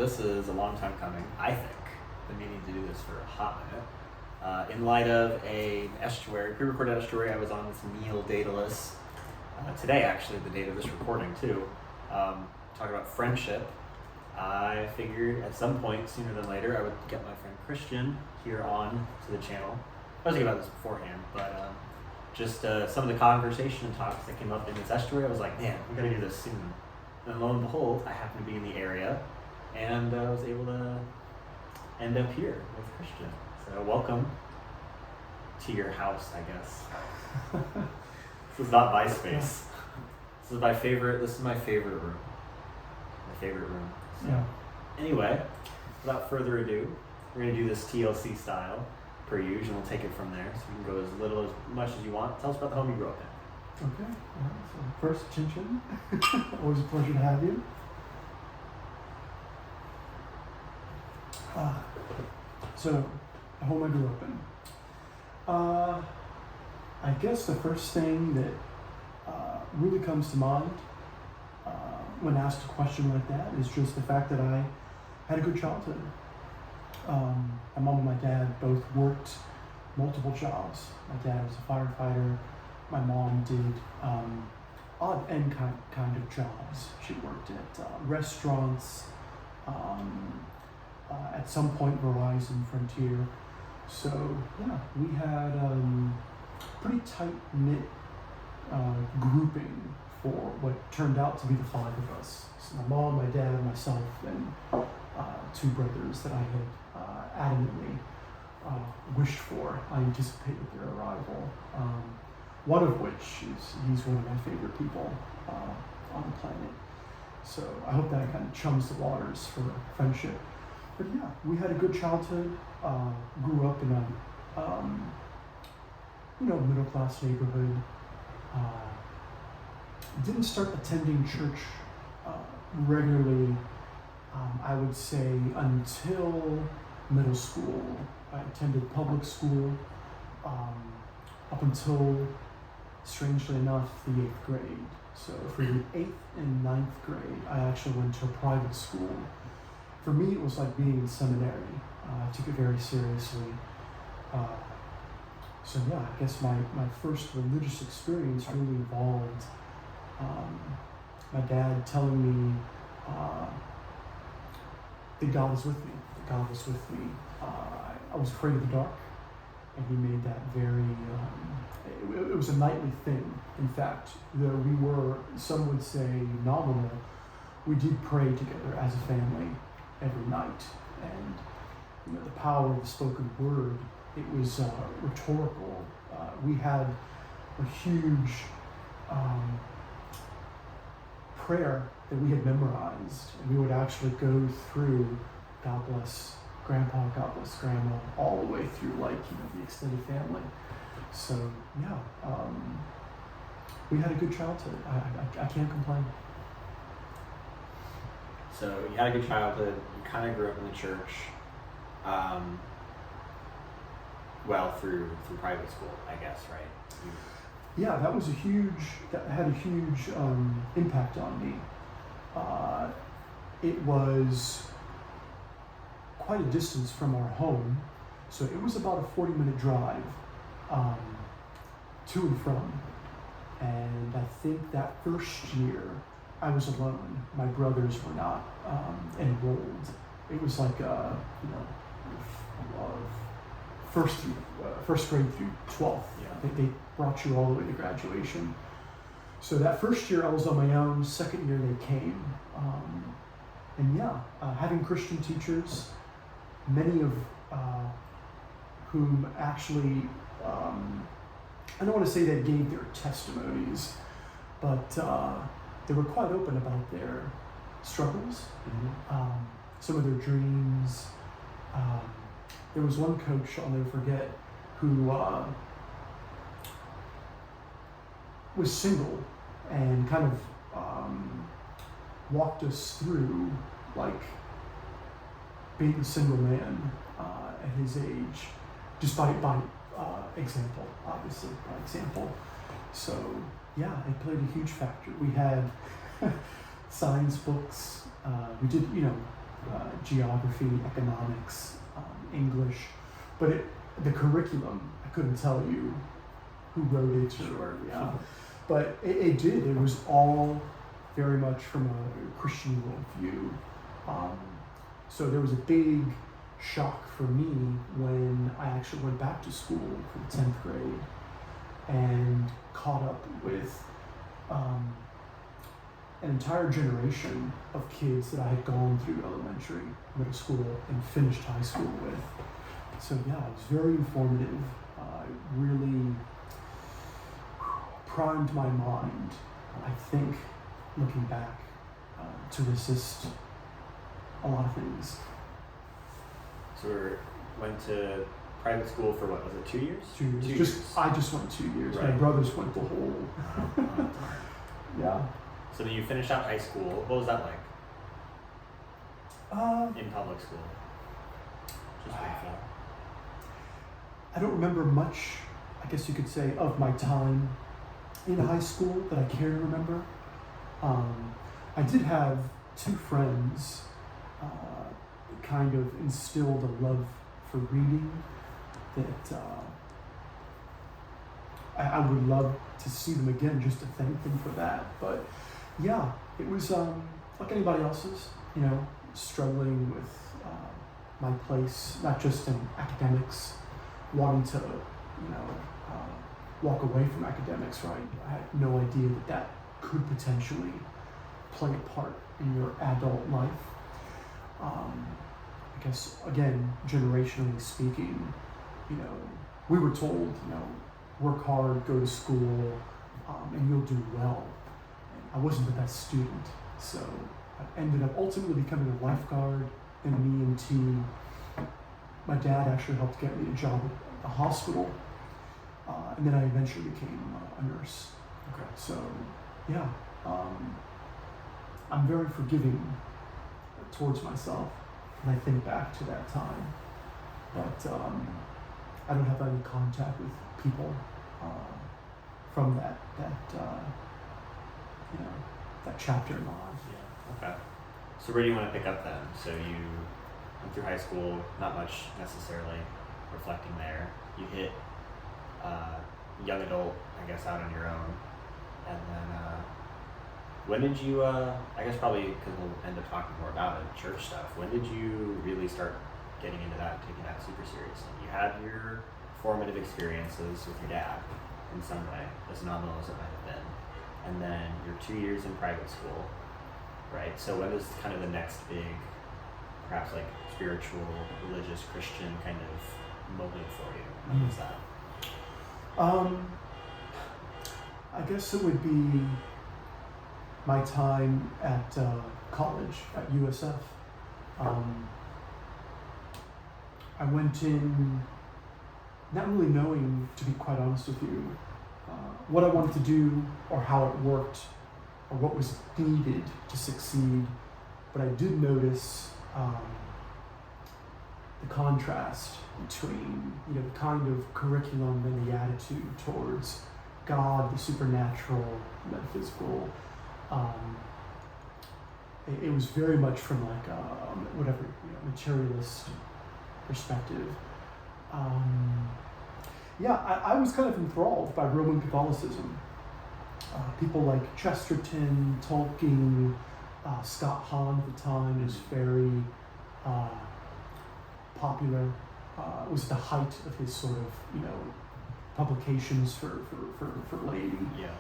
this is a long time coming, I think. Been meaning to do this for a hot minute. In light of a estuary, pre-recorded estuary, I was on this meal Daedalus. Today, actually, the date of this recording, too. Talking about friendship. I figured at some point, sooner than later, I would get my friend Christian here on to the channel. I was thinking about this beforehand, but just some of the conversation and talks that came up in this estuary, I was like, man, we gotta do this soon. And lo and behold, I happened to be in the area, and I was able to end up here with Christian. So welcome to your house, I guess. This is not my space. This is my favorite room. My favorite room. So, yeah. Anyway, without further ado, we're going to do this TLC style, per usual, and we'll take it from there. So you can go as little as much as you want. Tell us about the home you grew up in. Okay. All right. So first, Chin Chin. Always a pleasure to have you. So, the home I grew up in. I guess the first thing that really comes to mind when asked a question like that is just the fact that I had a good childhood. My mom and my dad both worked multiple jobs. My dad was a firefighter. My mom did odd end kind of jobs. She worked at restaurants, at some point Verizon, Frontier. So yeah, we had pretty tight-knit grouping for what turned out to be the five of us. So my mom, my dad, myself, and two brothers that I had adamantly wished for. I anticipated their arrival. One of which he's one of my favorite people on the planet. So I hope that kind of chums the waters for friendship. But yeah, we had a good childhood. Grew up in a middle class neighborhood. Didn't start attending church regularly, I would say, until middle school. I attended public school up until, strangely enough, the 8th grade. So for the 8th and 9th grade, I actually went to a private school. For me, it was like being in seminary. I took it very seriously. So yeah, I guess my first religious experience really involved my dad telling me that God was with me. I was afraid of the dark, and he made that very, it was a nightly thing. In fact, though we were, some would say, nominal, we did pray together as a family every night. And the power of the spoken word, it was rhetorical. We had a huge prayer that we had memorized, and we would actually go through God bless Grandpa, God bless Grandma, all the way through the extended family. So yeah, we had a good childhood. I can't complain. So you had a good childhood. You kind of grew up in the church. Through private school, I guess, right? Yeah, that had a huge impact on me. It was quite a distance from our home, so it was about a 40-minute drive to and from. And I think that first year I was alone. My brothers were not enrolled. It was like first grade through 12th. Yeah. They brought you all the way to graduation. So that first year I was on my own. Second year they came. Having Christian teachers, many of whom actually, I don't want to say they gave their testimonies, but they were quite open about their struggles, some of their dreams. There was one coach I'll never forget who was single and kind of walked us through being a single man at his age, just by example, obviously, by example. So yeah, it played a huge factor. We had science books. We did, geography, economics, English, but the curriculum, I couldn't tell you who wrote it or, yeah, but it did. It was all very much from a Christian worldview. So there was a big shock for me when I actually went back to school for the 10th grade and caught up with an entire generation of kids that I had gone through elementary, middle school, and finished high school with. So yeah, it was very informative. Really primed my mind, I think, looking back, to resist a lot of things. So we went to private school for what was it? 2 years? 2 years. 2 just years. I just went 2 years. Right. My brothers went the whole. Yeah. So then you finished out high school. What was that like in public school? Just briefly. I don't remember much, I guess you could say, of my time in high school that I care to remember. I did have 2 friends kind of instilled a love for reading that I would love to see them again just to thank them for that. But yeah, it was like anybody else's, struggling with my place, not just in academics, wanting to, walk away from academics, right? I had no idea that could potentially play a part in your adult life. I guess, again, generationally speaking, we were told, work hard, go to school, and you'll do well. And I wasn't the best student, so I ended up ultimately becoming a lifeguard, then an EMT. My dad actually helped get me a job at the hospital, and then I eventually became a nurse. Okay. So, yeah, I'm very forgiving towards myself when I think back to that time. But I don't have any contact with people from that chapter in my life. Yeah. Okay. So where do you want to pick up then? So you went through high school, not much necessarily reflecting there. You hit young adult, I guess, out on your own, and then when did you? I guess probably because we'll end up talking more about it, church stuff. When did you really start getting into that, taking that super seriously? You had your formative experiences with your dad in some way, as nominal as it might have been, and then your 2 years in private school, right? So when was kind of the next big, perhaps like spiritual, religious, Christian kind of moment for you? When was that? I guess it would be my time at college at USF. I went in not really knowing, to be quite honest with you, what I wanted to do or how it worked or what was needed to succeed, but I did notice the contrast between the kind of curriculum and the attitude towards God, the supernatural, metaphysical. It was very much from like whatever materialist perspective. I was kind of enthralled by Roman Catholicism. People like Chesterton, Tolkien, Scott Hahn at the time was very popular. It was the height of his sort of publications for laity. Yeah.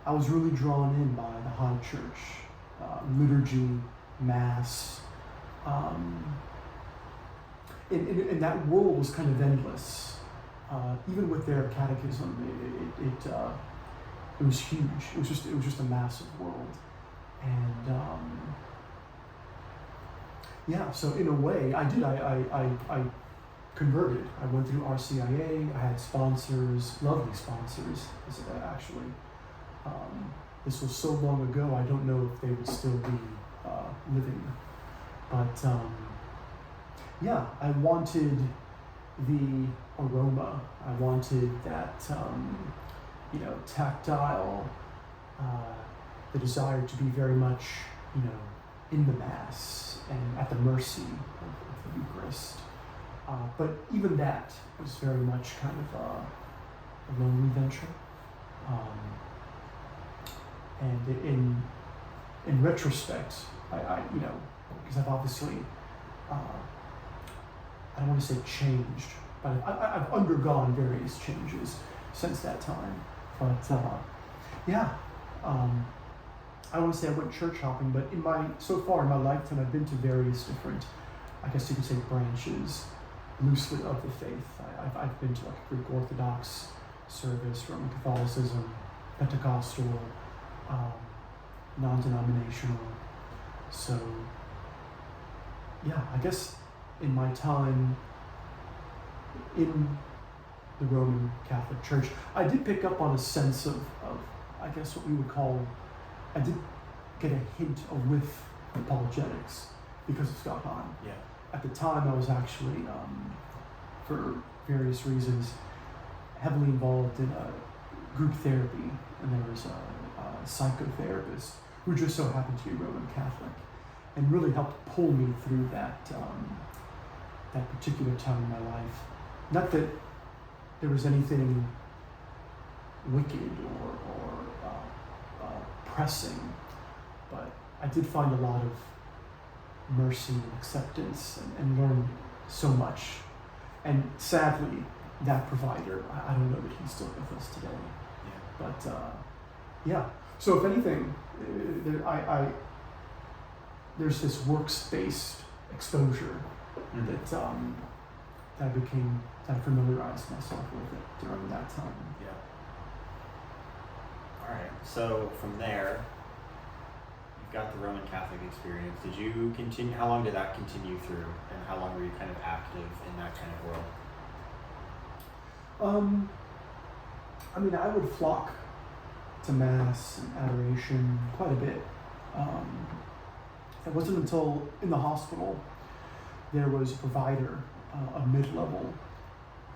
I was really drawn in by the high church, liturgy, mass. And that world was kind of endless. Even with their catechism, it was huge. It was just a massive world, and So in a way, I converted. I went through RCIA. I had sponsors, lovely sponsors. Actually, this was so long ago. I don't know if they would still be living, but. I wanted the aroma. I wanted that, tactile, the desire to be very much, in the Mass and at the mercy of the Eucharist. But even that was very much kind of a lonely venture. And in retrospect, I because I've obviously, I don't want to say changed, but I've undergone various changes since that time. But yeah, I don't want to say I went church hopping, but so far in my lifetime, I've been to various different, I guess you could say, branches, loosely, of the faith. I've been to like a Greek Orthodox service, Roman Catholicism, Pentecostal, non-denominational. So yeah, I guess in my time in the Roman Catholic Church, I did pick up on a sense of I guess what we would call, I did get a hint, a whiff of apologetics because of Scott Hahn. Yeah. At the time, I was actually, for various reasons, heavily involved in group therapy, and there was a psychotherapist who just so happened to be Roman Catholic, and really helped pull me through that particular time in my life. Not that there was anything wicked or pressing, but I did find a lot of mercy and acceptance and learned so much. And sadly, that provider, I don't know that he's still with us today. Yeah. But yeah, so if anything, there's this works-based exposure that I familiarized myself with it during that time. Yeah. All right. So from there, you've got the Roman Catholic experience. Did you continue? How long did that continue through, and how long were you kind of active in that kind of world? I mean, I would flock to Mass and adoration quite a bit. It wasn't until in the hospital there was a provider, a mid-level,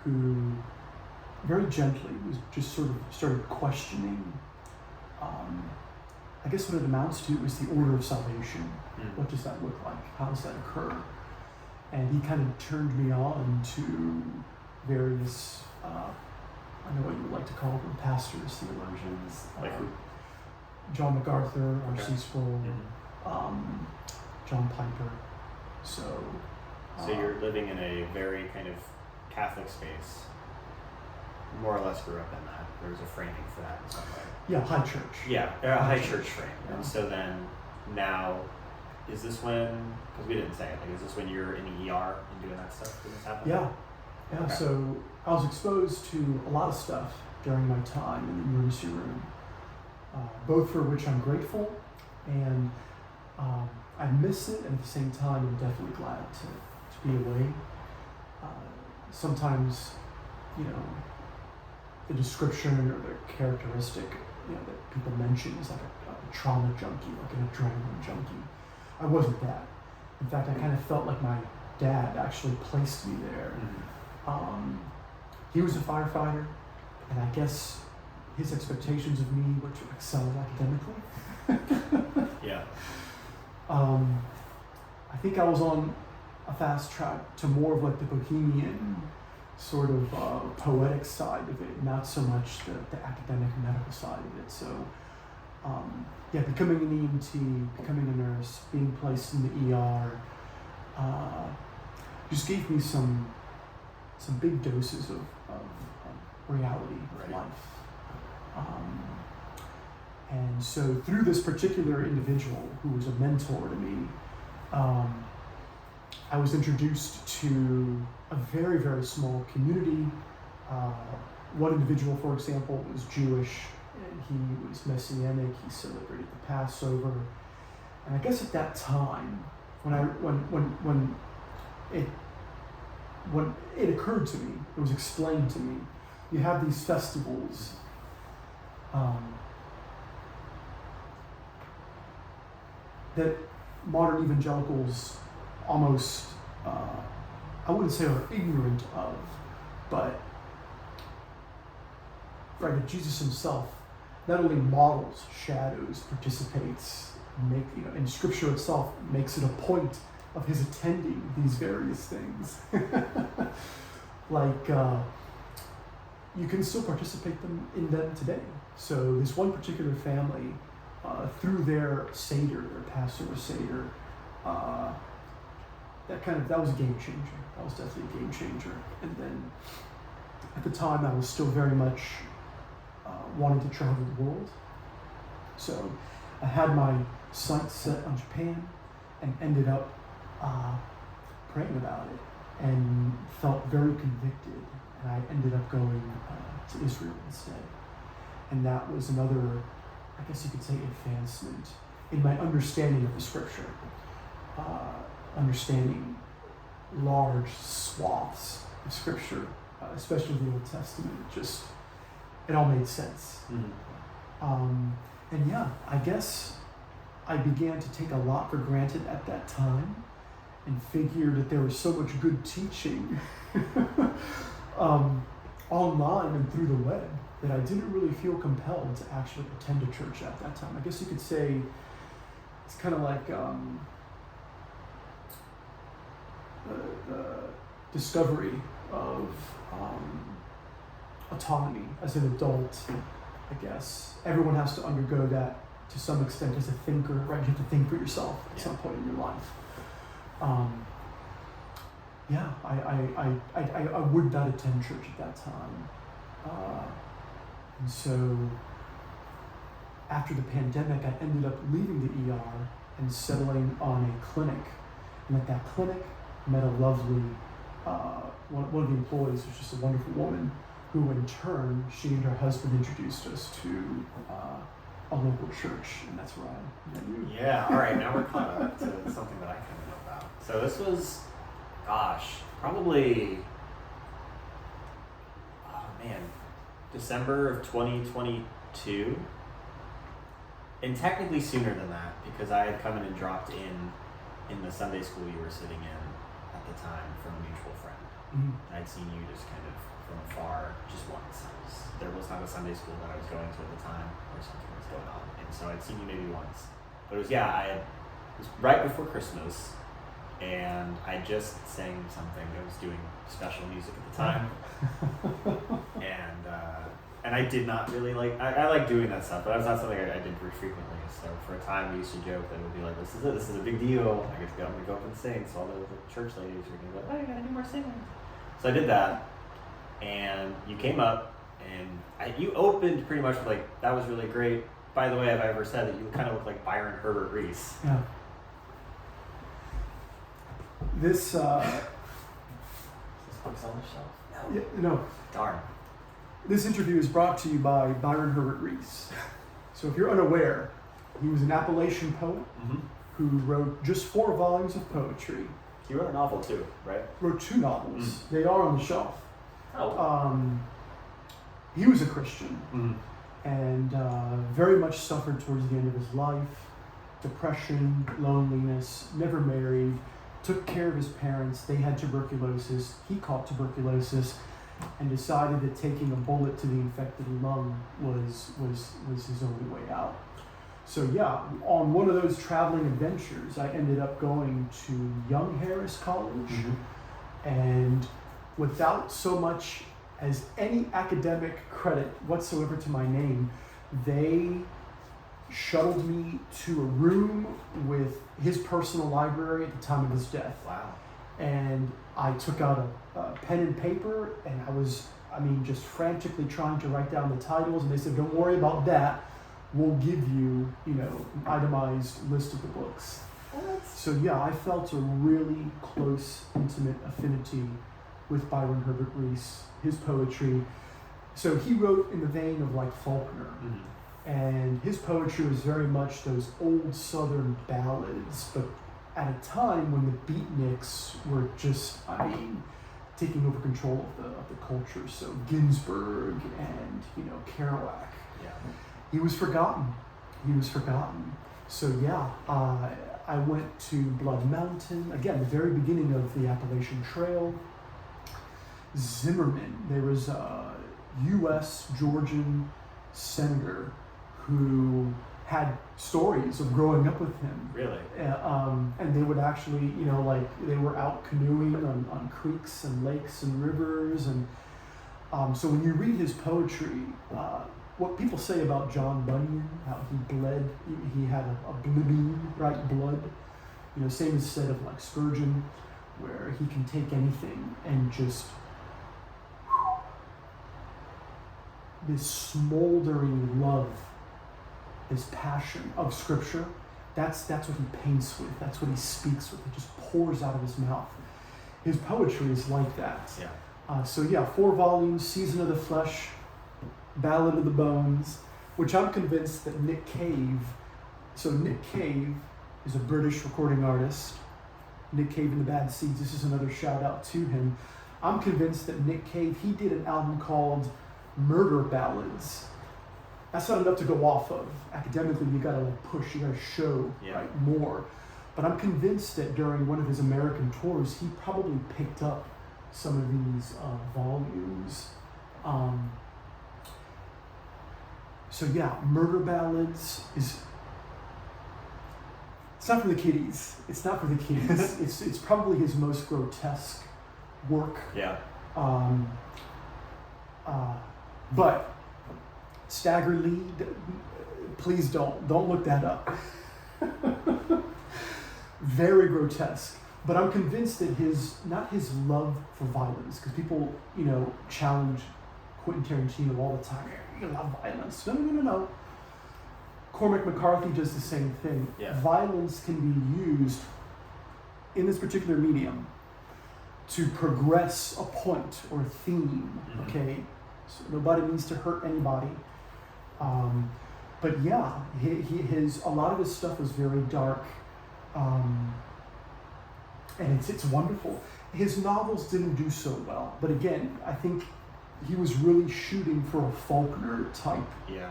who very gently was just sort of started questioning, I guess what it amounts to is the order of salvation. What does that look like? How does that occur? And he kind of turned me on to various, I know what you would like to call them, pastors, theologians, Like who? John MacArthur, Okay. R.C. Sproul, John Piper. So you're living in a very kind of Catholic space. More or less grew up in that. There was a framing for that in some way. yeah, high church. Yeah, a high church frame. Yeah. And so then now, is this when, because we didn't say it, like, is this when you're in the ER and doing that stuff? Did this happen? Yeah. Okay. So I was exposed to a lot of stuff during my time in the emergency room, both for which I'm grateful, and I miss it, and at the same time I'm definitely glad to be away. Sometimes, the description or the characteristic, that people mention is like a trauma junkie, like an adrenaline junkie. I wasn't that. In fact, I kind of felt like my dad actually placed me there. He was a firefighter, and I guess his expectations of me were to excel academically. Yeah. I think I was on a fast track to more of like the bohemian sort of poetic side of it, not so much the academic medical side of it. So becoming an EMT, becoming a nurse, being placed in the ER, just gave me some big doses of reality of Right. life. And so through this particular individual who was a mentor to me, I was introduced to a very, very small community. One individual, for example, was Jewish, and he was Messianic. He celebrated the Passover. And I guess at that time, when it occurred to me, it was explained to me, you have these festivals that modern evangelicals almost, I wouldn't say are ignorant of, but right, that Jesus himself not only models, shadows, participates, and Scripture itself makes it a point of his attending these various things. Like, you can still participate in them today. So this one particular family, through their Seder, their Passover Seder, that was a game changer. That was definitely a game changer. And then at the time, I was still very much wanting to travel the world. So I had my sights set on Japan and ended up praying about it and felt very convicted. And I ended up going to Israel instead. And that was another, I guess you could say, advancement in my understanding of the Scripture. Understanding large swaths of Scripture, especially the Old Testament. It all made sense. Mm-hmm. And yeah, I guess I began to take a lot for granted at that time and figured that there was so much good teaching online and through the web that I didn't really feel compelled to actually attend a church at that time. I guess you could say it's kind of like the discovery of autonomy as an adult, I guess. Everyone has to undergo that to some extent as a thinker, right? You have to think for yourself at some point in your life. I would not attend church at that time. And so after the pandemic, I ended up leaving the ER and settling on a clinic. And at that clinic, met a lovely, one of the employees was just a wonderful woman who in turn, she and her husband introduced us to a local church, and that's where I met you. Yeah, all right, now we're caught up to something that I kind of know about. So this was, probably, December of 2022. And technically sooner than that, because I had come in and dropped in the Sunday school you were sitting in at the time from a mutual friend. Mm-hmm. I'd seen you just kind of from afar just once. There was not a Sunday school that I was going to at the time or something was going on. And so I'd seen you maybe once. But it was right before Christmas, and I just sang something. I was doing special music at the time. And I did not really I like doing that stuff, but that's not something I did very frequently. So for a time we used to joke that it would be like, this is a big deal. I'm gonna go up and sing. So all the church ladies were gonna be like, oh, you gotta do more singing. So I did that, and you came up, and you opened pretty much with that was really great. By the way, have I ever said that you kind of look like Byron Herbert Reese? Yeah. This book's on the shelf. Yeah, no. Darn. This interview is brought to you by Byron Herbert Reese. So if you're unaware, he was an Appalachian poet who wrote just 4 volumes of poetry. He wrote a novel too, right? Wrote 2 novels. They are on the shelf. Oh. He was a Christian and very much suffered towards the end of his life. Depression, loneliness, never married, took care of his parents. They had tuberculosis. He caught tuberculosis and decided that taking a bullet to the infected lung was his only way out. So yeah, on one of those traveling adventures, I ended up going to Young Harris College, and without so much as any academic credit whatsoever to my name, they shuttled me to a room with his personal library at the time of his death. Wow. And I took out a pen and paper, and I was, just frantically trying to write down the titles, and they said, don't worry about that. We'll give you, an itemized list of the books. So yeah, I felt a really close, intimate affinity with Byron Herbert Reese, his poetry. So he wrote in the vein of Faulkner. And his poetry was very much those old Southern ballads, but at a time when the beatniks were just, taking over control of the culture. So Ginsberg and, Kerouac. Yeah. He was forgotten. So yeah, I went to Blood Mountain, again, the very beginning of the Appalachian Trail. Zimmerman, there was a U.S. Georgian senator who had stories of growing up with him. Really? And they would actually, like they were out canoeing on creeks and lakes and rivers. And so when you read his poetry, what people say about John Bunyan, how he bled, he had a blibbing, right, blood. Same is said of like Spurgeon, where he can take anything and just this smoldering love, this passion of Scripture. That's what he paints with. That's what he speaks with. It just pours out of his mouth. His poetry is like that. Yeah. 4 volumes: Season of the Flesh, Ballad of the Bones, which I'm convinced that Nick Cave. So Nick Cave is a British recording artist. Nick Cave and the Bad Seeds. This is another shout out to him. I'm convinced that Nick Cave, he did an album called Murder Ballads. That's not enough to go off of. Academically, you gotta push, you gotta show right, more. But I'm convinced that during one of his American tours, he probably picked up some of these volumes. Murder Ballads is. It's not for the kiddies. It's not for the kiddies. It's probably his most grotesque work. Yeah. But staggeringly, please don't look that up. Very grotesque. But I'm convinced that not his love for violence, because people, challenge Quentin Tarantino all the time. You love violence. No. Cormac McCarthy does the same thing. Yeah. Violence can be used in this particular medium to progress a point or a theme. Mm-hmm. Okay, so nobody needs to hurt anybody. But yeah, a lot of his stuff is very dark, and it's wonderful. His novels didn't do so well, but again, I think he was really shooting for a Faulkner type. Yeah.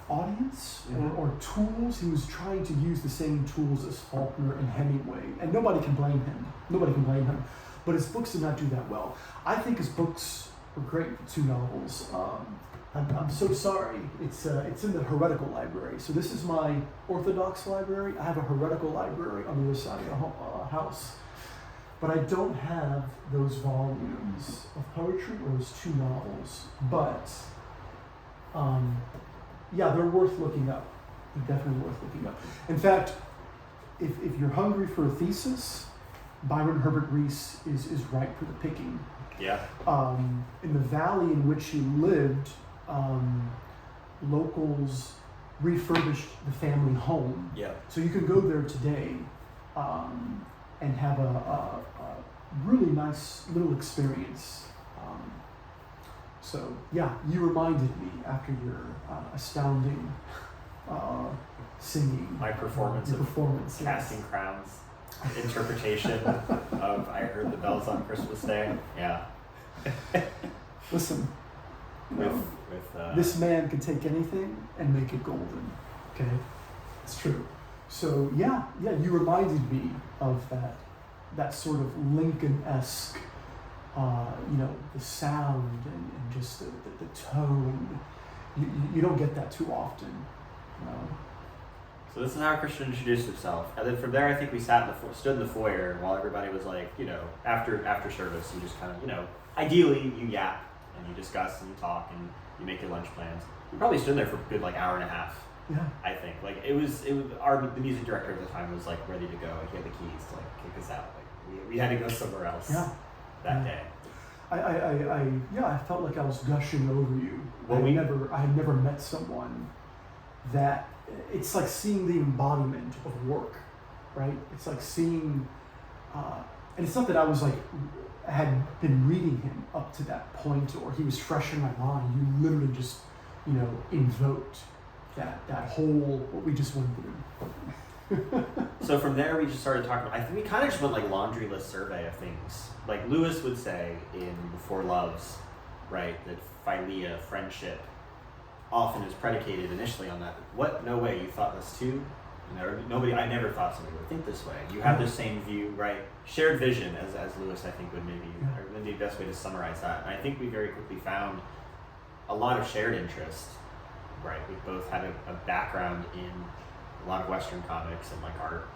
Audience Mm-hmm. or tools. He was trying to use the same tools as Faulkner and Hemingway, and nobody can blame him. But his books did not do that well. I think his books were great, 2 novels. I'm so sorry. It's in the heretical library. So this is my Orthodox library. I have a heretical library on the other side of the house. But I don't have those volumes of poetry or those 2 novels. But they're worth looking up. They're definitely worth looking up. In fact, if you're hungry for a thesis, Byron Herbert Reese is ripe for the picking. Yeah. In the valley in which he lived, locals refurbished the family home. Yeah. So you can go there today and have a really nice little experience. You reminded me after your astounding singing. My performance Your of performance, Casting yes. Crowns interpretation of I Heard the Bells on Christmas Day. Yeah. Listen, With this man can take anything and make it golden. Okay, it's true. So you reminded me of that sort of Lincoln-esque, the sound and just the tone. You don't get that too often. So this is how Christian introduced himself, and then from there I think we stood in the foyer while everybody was like, after service you just kind of, ideally you yap and you discuss and you talk and you make your lunch plans. We probably stood there for a good hour and a half. Yeah. I think the music director at the time was ready to go. He had the keys to kick us out. We had to go somewhere else. That day. I felt like I was gushing over you. I had never met someone that, it's like seeing the embodiment of work, right? It's like seeing, and it's not that I had been reading him up to that point or he was fresh in my mind. You literally just, invoked that whole, what we just went through. So from there we just started talking. I think we kind of just went laundry list survey of things. Like Lewis would say in Before Loves, right, that philia, friendship, often is predicated initially on that. What? No way, you thought this too? I never thought somebody would think this way. You have the same view, right? Shared vision, as Lewis I think would maybe the best way to summarize that. And I think we very quickly found a lot of shared interest, right? both had a background in a lot of Western comics and like art,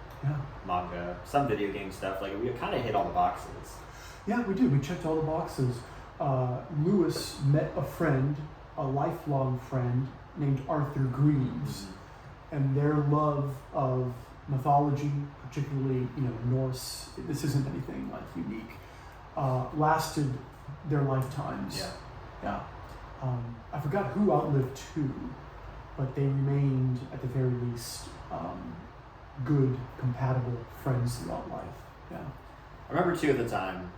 manga, some video game stuff. Like we kind of hit all the boxes. Yeah, we did. We checked all the boxes. Lewis met a friend, a lifelong friend named Arthur Greaves, and their love of mythology, particularly Norse. This isn't anything like unique. Lasted their lifetimes. Yeah. I forgot who outlived who, but they remained at the very least good, compatible friends throughout life. Yeah. I remember too at the time,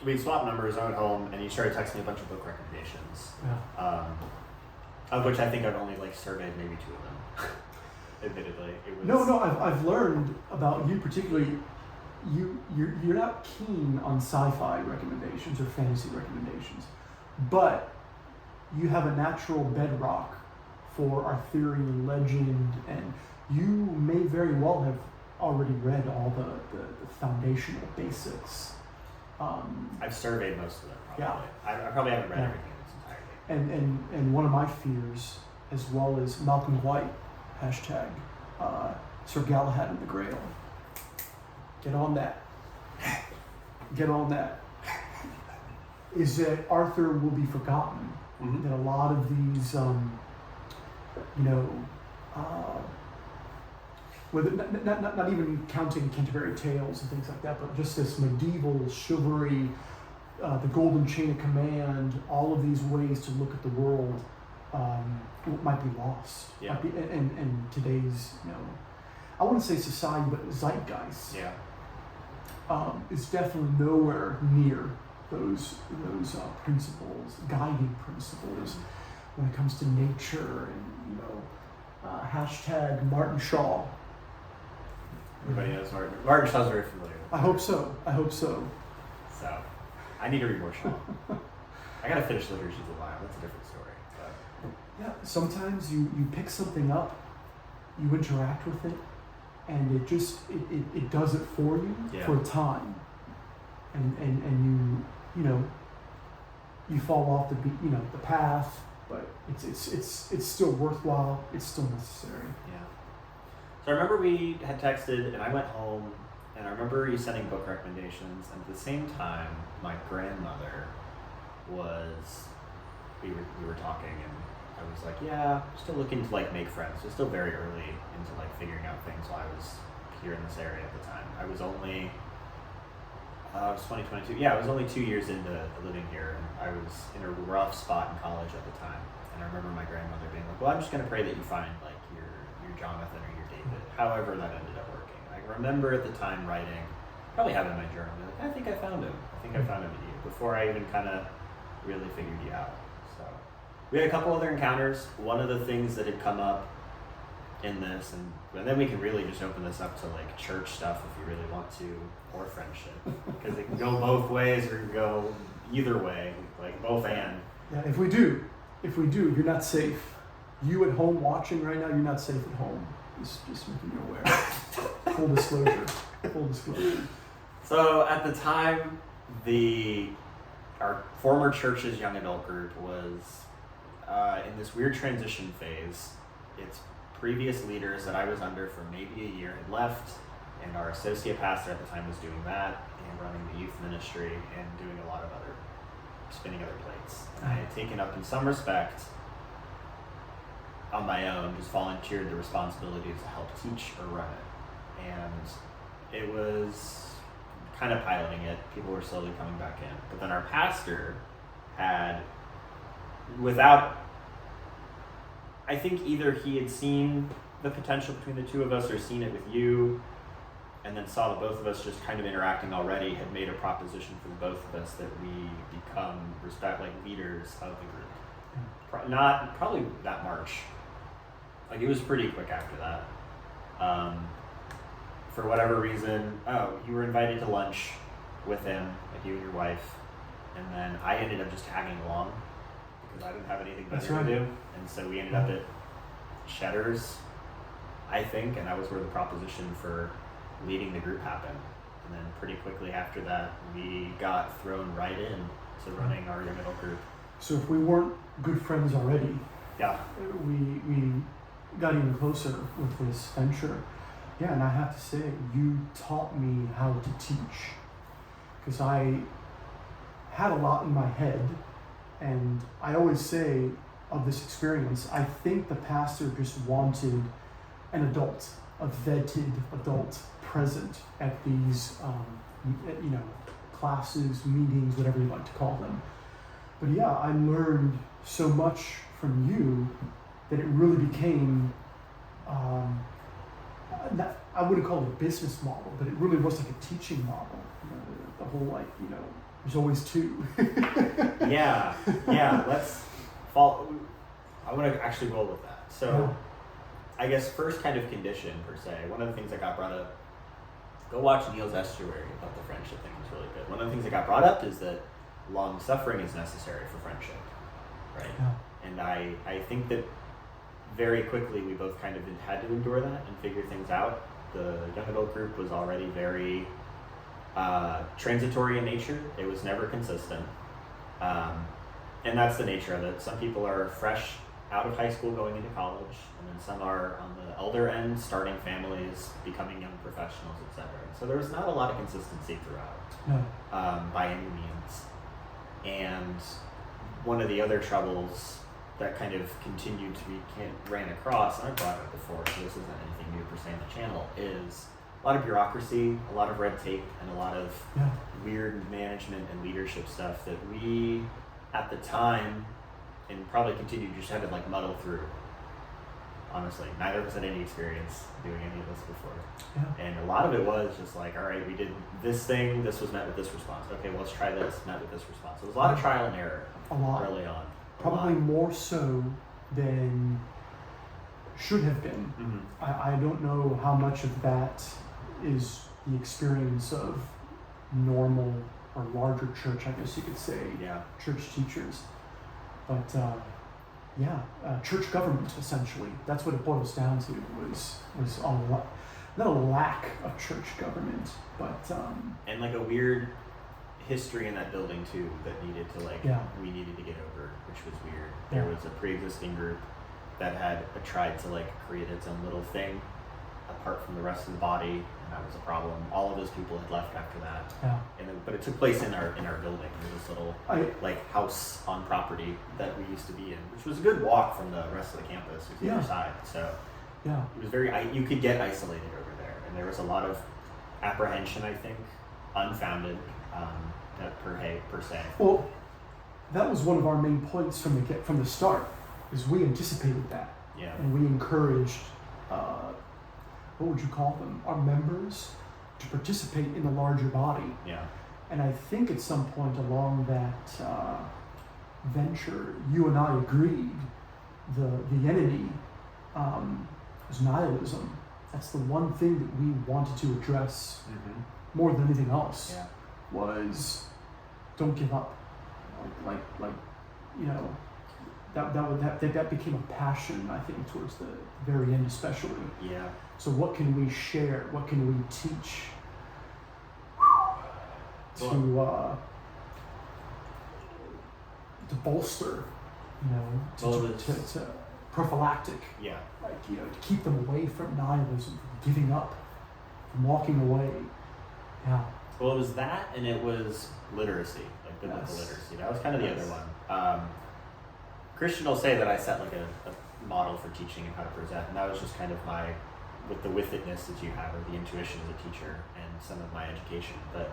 we swapped numbers. I went home and you started texting me a bunch of book recommendations. Yeah. Of which I think I've only like surveyed maybe 2 of them. Admittedly, it was. No. I've learned about you particularly. You're not keen on sci-fi recommendations or fantasy recommendations, but you have a natural bedrock for Arthurian legend, and you may very well have already read all the foundational basics. I've surveyed most of them, probably. Yeah. I probably haven't read everything in its entirety. And one of my fears, as well as Malcolm White, hashtag Sir Galahad and the Grail. Get on that. Is that Arthur will be forgotten. That a lot of these, not even counting Canterbury Tales and things like that, but just this medieval chivalry, the Golden Chain of Command, all of these ways to look at the world might be lost. Yeah. Might be, and today's, I wouldn't say society, but zeitgeist. Yeah. Is definitely nowhere near those principles, guiding principles when it comes to nature and hashtag Martin Shaw. Everybody knows Martin Shaw's very familiar. I hope so. So, I need to read more Shaw. I gotta finish Liturgies of Life. That's a different story. But. Yeah, sometimes you pick something up, you interact with it, and it does it for you for a time, and you fall off the path, but it's still worthwhile. It's still necessary. Yeah. So I remember we had texted, and I went home, and I remember you sending book recommendations, and at the same time, my grandmother was. We were talking, and I was like, yeah, I'm still looking to like make friends. It's still very early into like figuring out things while I was here in this area at the time. I was only, it was 2022. Yeah, I was only 2 years into living here, and I was in a rough spot in college at the time. And I remember my grandmother being like, well, I'm just going to pray that you find like your Jonathan or your David. However that ended up working. I remember at the time writing, probably have it in my journal, like, I think I found him. I think I found him in you before I even kind of really figured you out. So we had a couple other encounters. One of the things that had come up in this, and then we can really just open this up to like church stuff if you really want to, or friendship, because it can go both ways or it can go either way, like both and. Yeah, if we do, you're not safe. You at home watching right now, you're not safe at home. Just making you aware. Full disclosure. So at the time, our former church's young adult group was in this weird transition phase. Its previous leaders that I was under for maybe a year had left, and our associate pastor at the time was doing that and running the youth ministry and doing a lot of spinning other plates. And I had taken up in some respect on my own, just volunteered the responsibility to help teach or run it. And it was kind of piloting it. People were slowly coming back in. But then our pastor had, I think either he had seen the potential between the two of us or seen it with you, and then saw that both of us just kind of interacting already, had made a proposition for the both of us that we become leaders of the group. Not probably that March. Like it was pretty quick after that. For whatever reason, you were invited to lunch with him, like you and your wife, and then I ended up just tagging along because I didn't have anything better to do, and so we ended up at Cheddar's, I think, and that was where the proposition for leading the group happened. And then pretty quickly after that, we got thrown right in to running our young adult group. So if we weren't good friends already, Yeah. we got even closer with this venture. Yeah, and I have to say, you taught me how to teach, because I had a lot in my head, and I always say of this experience, I think the pastor just wanted an adult, a vetted adult present at these, classes, meetings, whatever you like to call them. But yeah, I learned so much from you that it really became, I wouldn't call it a business model, but it really was like a teaching model. The whole there's always two. Yeah. Let's follow. I want to actually roll with that. So, yeah. I guess first kind of condition per se. One of the things that got brought up. Go watch Neil's Estuary about the friendship thing. It's really good. One of the things that got brought up is that long suffering is necessary for friendship, right? Yeah. And I think that very quickly we both kind of had to endure that and figure things out. The young adult group was already very transitory in nature. It was never consistent. And that's the nature of it. Some people are fresh out of high school going into college, and then some are on the elder end, starting families, becoming young professionals, etc. So there was not a lot of consistency throughout, by any means. And one of the other troubles that kind of continued to be ran across, and I brought it up before, so this isn't anything new per se on the channel, is a lot of bureaucracy, a lot of red tape, and a lot of weird management and leadership stuff that we, at the time, and probably continue to just have to muddle through. Honestly, neither of us had any experience doing any of this before. Yeah. And a lot of it was just all right, we did this thing, this was met with this response. Okay, well, let's try this, met with this response. So it was a lot of trial and error early on. Probably more so than should have been. Mm-hmm. I don't know how much of that is the experience of normal or larger church, I guess you could say, church teachers. But church government, essentially, that's what it boils down to, was not a lack of church government, but and a weird history in that building too that needed to we needed to get over, which was weird. There was a pre-existing group that had tried to create its own little thing apart from the rest of the body, and that was a problem. All of those people had left after that. But it took place in our building. There was this little house on property that we used to be in, which was a good walk from the rest of the campus to the other side. So it was you could get isolated over there, and there was a lot of apprehension, I think, unfounded, per se. Well, that was one of our main points from the start, is we anticipated that, and we encouraged. What would you call them? Our members to participate in the larger body. Yeah. And I think at some point along that venture, you and I agreed the enemy was nihilism. That's the one thing that we wanted to address more than anything else. Was don't give up. That became a passion, I think, towards the very end, especially. Yeah. So what can we share? What can we teach to bolster, to prophylactic? Yeah. To keep them away from nihilism, from giving up, from walking away. Yeah. Well, it was that, and it was literacy, biblical literacy. That was kind of the other one. Christian will say that I set a model for teaching and how to present, and that was just kind of with the with-itness that you have, or the intuition as a teacher, and some of my education. But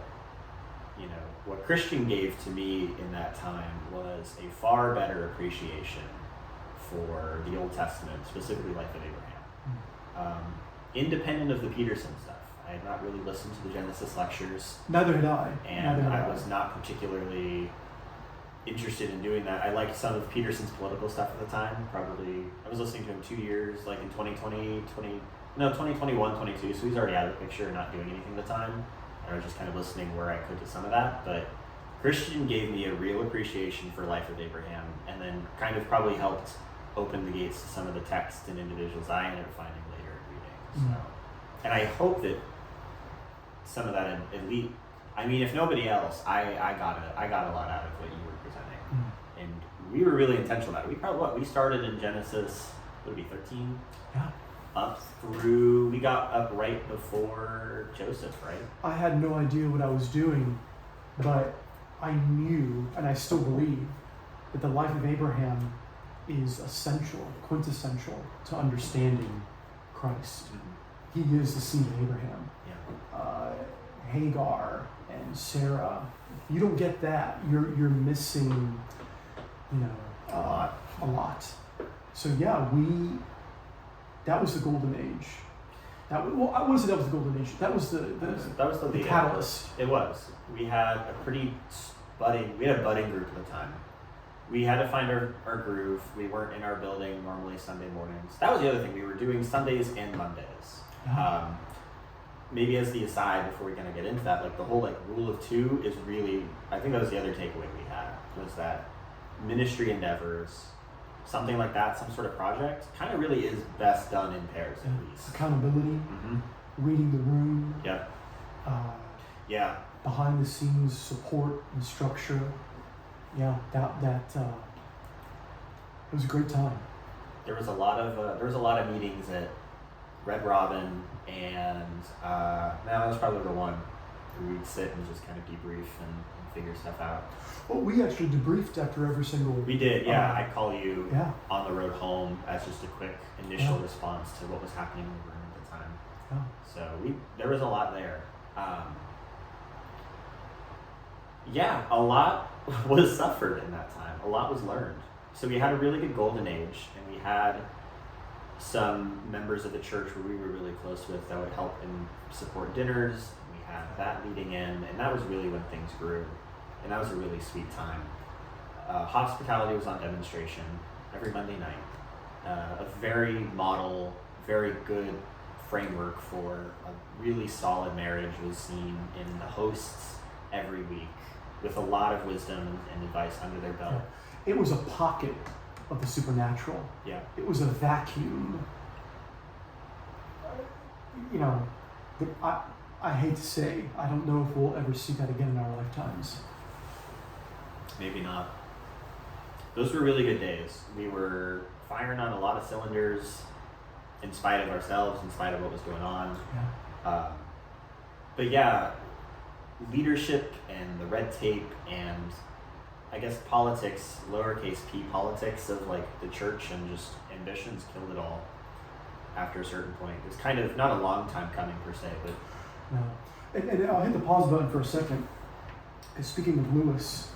what Christian gave to me in that time was a far better appreciation for the Old Testament, specifically Life of Abraham, independent of the Peterson stuff. I had not really listened to the Genesis lectures. Neither had I. And I was not particularly interested in doing that. I liked some of Peterson's political stuff at the time. I was listening to him 2 years, in 2021, 22, so he's already out of the picture and not doing anything at the time. And I was just kind of listening where I could to some of that. But Christian gave me a real appreciation for Life of Abraham, and then kind of probably helped open the gates to some of the texts and individuals I ended up finding later in reading. So, and I hope that some of that if nobody else, I got a lot out of what you were presenting. And we were really intentional about it. We started in Genesis, would it be 13? Yeah. Up through, we got up right before Joseph, right? I had no idea what I was doing, but I knew, and I still believe, that the life of Abraham is essential, quintessential to understanding Christ. He is the seed of Abraham. Yeah. Hagar and Sarah. If you don't get that, you're missing, a lot. So yeah, that was the golden age. I wouldn't say that was the golden age. That was the catalyst. It was. We had a budding group at the time. We had to find our groove. We weren't in our building normally Sunday mornings. That was the other thing. We were doing Sundays and Mondays. Yeah. Maybe as the aside, before we kind of get into that, like the whole rule of two is really, I think that was the other takeaway we had, was that ministry endeavors, something like that, some sort of project, kind of really is best done in pairs at least. Accountability, reading the room. Yeah. Yeah. Behind the scenes support and structure. Yeah, that it was a great time. There was a lot of meetings at Red Robin, and that was probably the one where we'd sit and just kind of debrief and figure stuff out. Well, we actually debriefed after every single. We did, yeah. I'd call you yeah. on the road home as just a quick initial response to what was happening in the room at the time. Yeah. So there was a lot there. A lot was suffered in that time. A lot was learned. So we had a really good golden age, and we had some members of the church where we were really close with that would help and support dinners. We had that leading in, and that was really when things grew. And that was a really sweet time. Hospitality was on demonstration every Monday night. A very model, very good framework for a really solid marriage was seen in the hosts every week, with a lot of wisdom and advice under their belt. Yeah. It was a pocket of the supernatural. Yeah. It was a vacuum. I hate to say, I don't know if we'll ever see that again in our lifetimes. Maybe not. Those were really good days. We were firing on a lot of cylinders in spite of ourselves, in spite of what was going on. Yeah. But yeah, leadership and the red tape and I guess politics, lowercase p politics of the church and just ambitions killed it all after a certain point. It was kind of not a long time coming per se, but... No. And I'll hit the pause button for a second. Speaking of Lewis,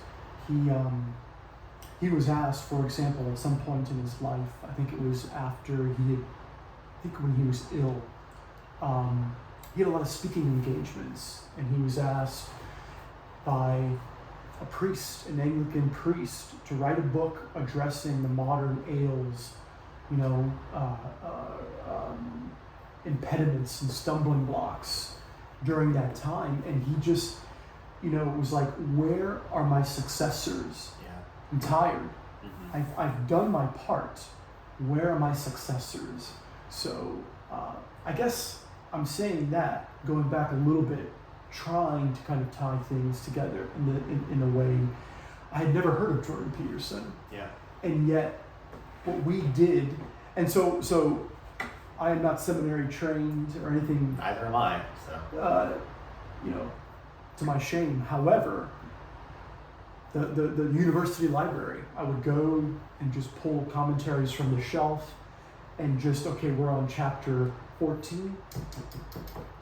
he was asked, for example, at some point in his life, I think it was after when he was ill, he had a lot of speaking engagements, and he was asked by a priest, an Anglican priest, to write a book addressing the modern ails, impediments and stumbling blocks during that time. And he just, was like, where are my successors? Yeah. I'm tired. Mm-hmm. I've done my part. Where are my successors? So I guess I'm saying that, going back a little bit, trying to kind of tie things together in a way. I had never heard of Jordan Peterson. Yeah. And yet, what we did, and so I am not seminary trained or anything. Neither am I. So. To my shame. However, the university library, I would go and just pull commentaries from the shelf, and just, okay, we're on chapter 14,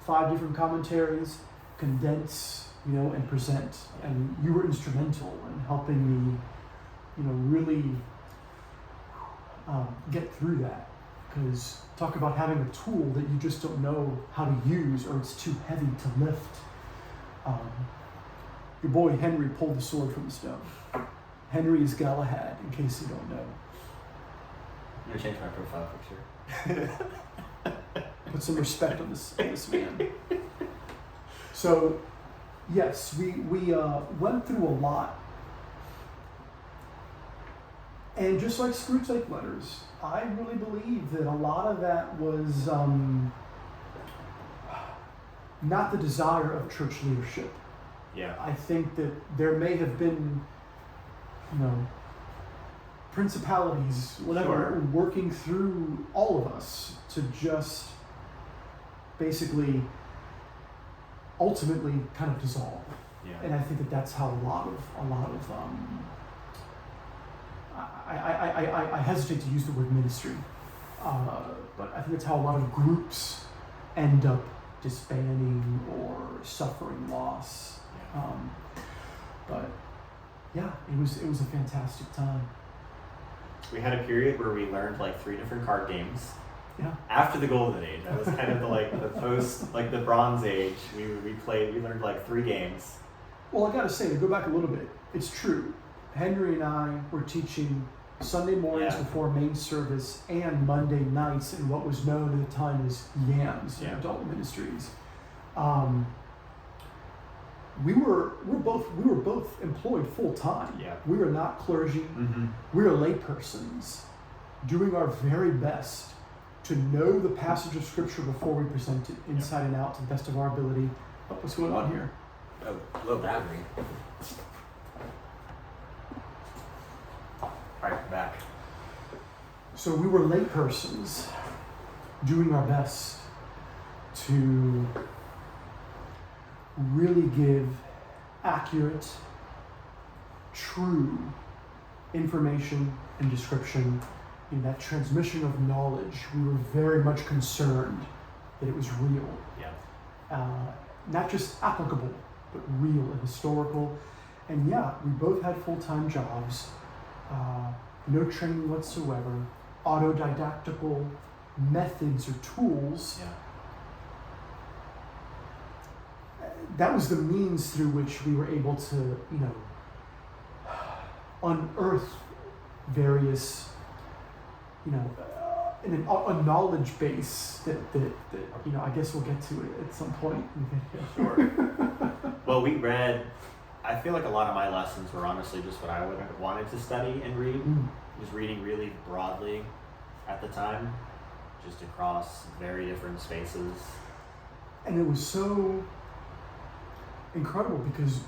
5 different commentaries, condense, and present. And you were instrumental in helping me, really get through that. Because talk about having a tool that you just don't know how to use, or it's too heavy to lift. Your boy Henry pulled the sword from the stone. Henry is Galahad, in case you don't know. I'm gonna change my profile picture. Put some respect on this man. So, yes, we went through a lot. And just like Screwtape Letters, I really believe that a lot of that was not the desire of church leadership. Yeah. I think that there may have been, principalities, whatever, Sure. working through all of us to just basically ultimately kind of dissolve. Yeah. And I think that that's how a lot of I hesitate to use the word ministry, but I think that's how a lot of groups end up disbanding or suffering loss. Yeah. But yeah, it was a fantastic time. We had a period where we learned like 3 different card games. Yeah. After the golden age, that was kind of the post, like the bronze age. We learned like 3 games. Well, I gotta say, to go back a little bit, it's true. Henry and I were teaching Sunday mornings Yeah. before main service and Monday nights in what was known at the time as YAMS, Yeah. Adult Ministries. We were both employed full time. Yeah. We were not clergy. Mm-hmm. We were laypersons, doing our very best to know the passage of Scripture before we present it inside and out to the best of our ability. Oh, what's going on here? Oh, low battery. All right, back. So we were laypersons, doing our best to really give accurate, true information and description in that transmission of knowledge. We were very much concerned that it was real, Yeah. not just applicable, but real and historical. And yeah, we both had full-time jobs, no training whatsoever, autodidactical methods or tools. Yeah. That was the means through which we were able to, unearth various, in a knowledge base that I guess we'll get to it at some point. Sure. Well, we read. I feel like a lot of my lessons were honestly just what I would have wanted to study and read. Was reading really broadly at the time, just across very different spaces. And it was so incredible because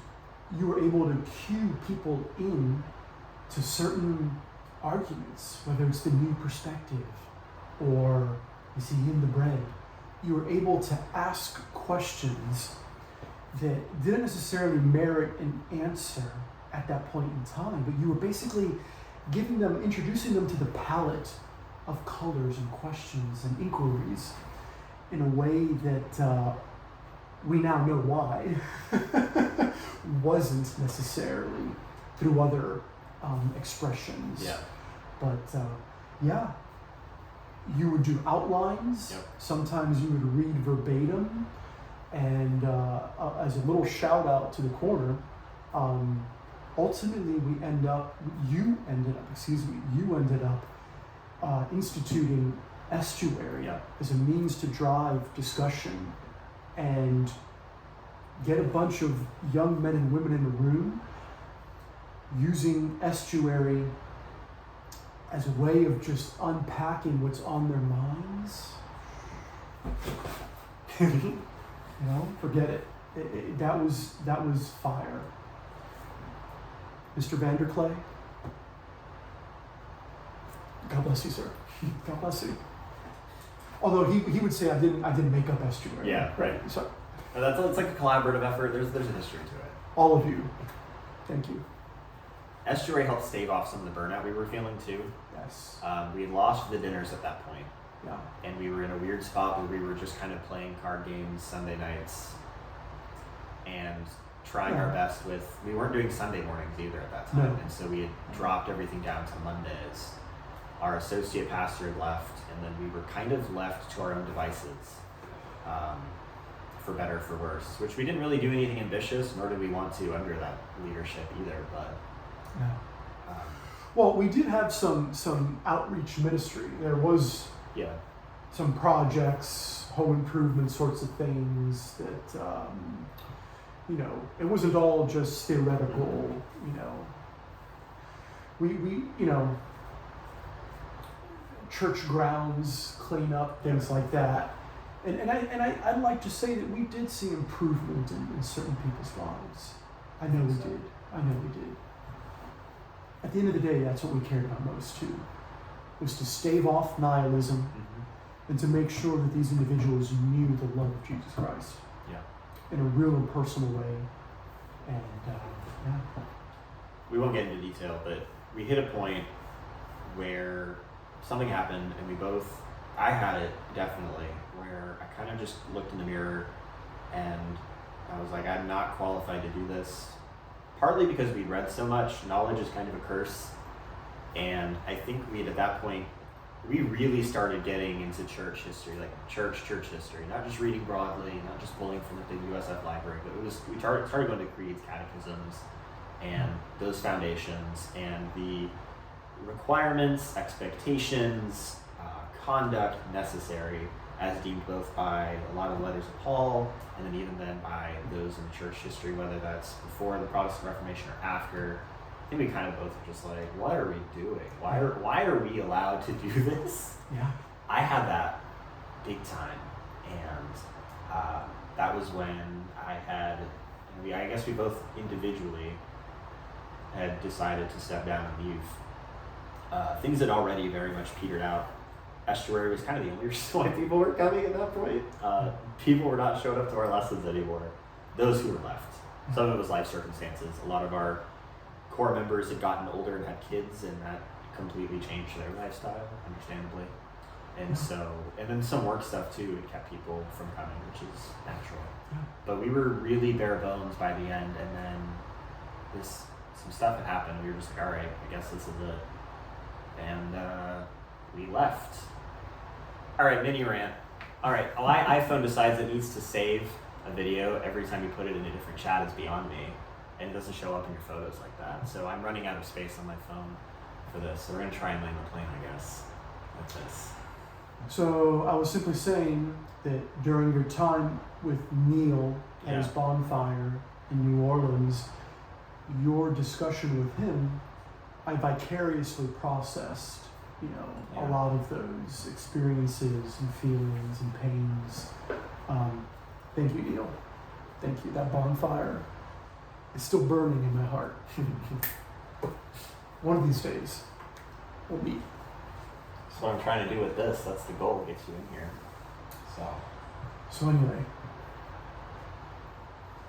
you were able to cue people in to certain arguments, whether it's the new perspective or is he in the bread. You were able to ask questions that didn't necessarily merit an answer at that point in time, but you were basically introducing them to the palette of colors and questions and inquiries in a way that we now know why wasn't necessarily through other expressions. Yeah. But yeah, you would do outlines. Yep. Sometimes you would read verbatim. And as a little shout out to the corner, ultimately you ended up instituting estuary Yeah. as a means to drive discussion and get a bunch of young men and women in a room using estuary as a way of just unpacking what's on their minds. Forget it. That was fire. Mr. Vanderclay, God bless you, sir. God bless you. Although he would say I didn't make up estuary. Yeah, right. So It's like a collaborative effort. There's a history to it. all of you, thank you. Estuary helped stave off some of the burnout we were feeling too. Yes. We had lost the dinners at that point. Yeah. And we were in a weird spot where we were just kind of playing card games Sunday nights and trying our best we weren't doing Sunday mornings either at that time. No. And so we had dropped everything down to Mondays. Our associate pastor had left, and then we were kind of left to our own devices, for better or for worse, which we didn't really do anything ambitious, nor did we want to under that leadership either, but Yeah. Well, we did have some outreach ministry. There was yeah. some projects, home improvement sorts of things that, it wasn't all just theoretical, we church grounds, clean up, things like that. And I'd like to say that we did see improvement in certain people's lives. I know we did. at the end of the day, that's what we cared about most too, was to stave off nihilism Mm-hmm. and to make sure that these individuals knew the love of Jesus Christ. Yeah. In a real and personal way. And yeah. We won't get into detail, but we hit a point where something happened, and I had it definitely, where I kind of just looked in the mirror and I was like, I'm not qualified to do this. Partly because we read so much, knowledge is kind of a curse. And I think at that point, we really started getting into church history, like church history, not just reading broadly, not just pulling from the USF library, but we started going to creeds, catechisms, and those foundations, and the requirements, expectations, conduct necessary as deemed both by a lot of letters of Paul, and then even then by those in church history, whether that's before the Protestant Reformation or after. I think we kind of both were just like, what are we doing? Why are we allowed to do this? Yeah. I had that big time, and that was when I guess we both individually had decided to step down and leave. Things had already very much petered out. Estuary was kind of the only reason why people were coming at that point. People were not showing up to our lessons anymore. Those who were left. Some of it was life circumstances. A lot of our core members had gotten older and had kids, and that completely changed their lifestyle, understandably. And then some work stuff too, it kept people from coming, which is natural. Yeah. But we were really bare bones by the end, and then some stuff had happened. We were just like, all right, I guess this is it. And we left. All right, mini rant. All right, my iPhone decides it needs to save a video every time you put it in a different chat. It's beyond me. And it doesn't show up in your photos like that. So I'm running out of space on my phone for this. So we're gonna try and land the plane, I guess, with this. So I was simply saying that during your time with Neil at his bonfire in New Orleans, your discussion with him, I vicariously processed, a lot of those experiences and feelings and pains. Thank you, Neil. Thank you. That bonfire is still burning in my heart. One of these days, we'll meet. That's what I'm trying to do with this. That's the goal, gets you in here. So anyway.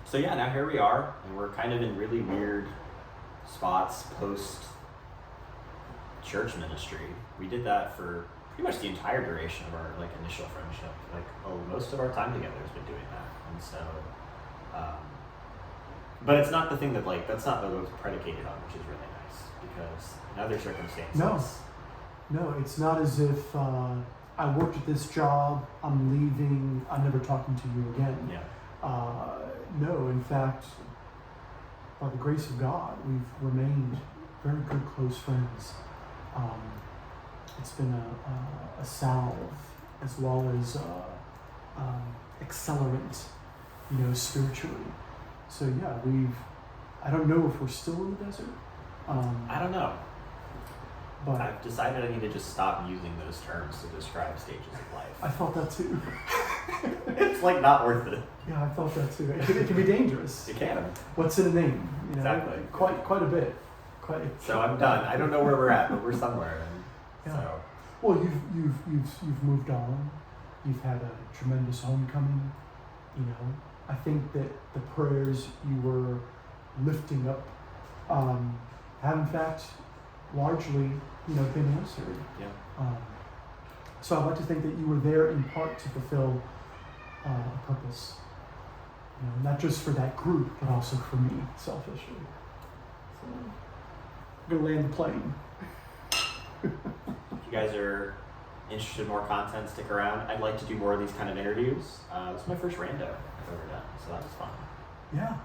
So yeah, now here we are, and we're kind of in really weird spots post church ministry. We did that for pretty much the entire duration of our initial friendship. Most of our time together has been doing that, and so. But it's not the thing that's not what it was predicated on, which is really nice, because in other circumstances. No, it's not as if I worked at this job, I'm leaving, I'm never talking to you again. Yeah. No, in fact, by the grace of God, we've remained very good, close friends. It's been a salve as well as accelerant, spiritually. So yeah, I don't know if we're still in the desert. I don't know. But I've decided I need to just stop using those terms to describe stages of life. I felt that too. It's not worth it. Yeah, I felt that too. It can be dangerous. It can. What's in a name? Exactly. Quite a bit. So I'm done. I don't know where we're at, but we're somewhere. Yeah. So. Well, you've moved on. You've had a tremendous homecoming. I think that the prayers you were lifting up have in fact largely been answered. Yeah. So I'd like to think that you were there in part to fulfill a purpose. Not just for that group, but also for me, selfishly. So I'm gonna land the plane. If you guys are interested in more content, stick around. I'd like to do more of these kind of interviews. This is my first rando I've ever done, so that was fun. Yeah.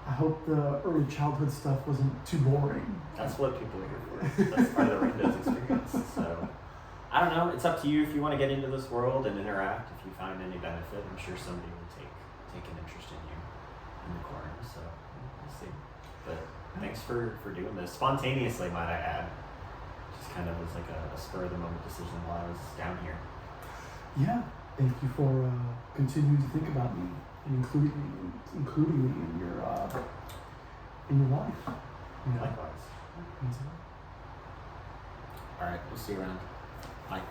I hope the early childhood stuff wasn't too boring. That's what people are here for. That's part of the rando's experience. So, I don't know. It's up to you if you want to get into this world and interact. If you find any benefit, I'm sure somebody will take an interest in you in the corner. So, we'll see. But thanks for doing this spontaneously, might I add. Just kind of was like a spur of the moment decision while I was down here. Yeah. Thank you for continuing to think about me and including me in your life. Likewise. Means a lot. All right, we'll see you around. Bye.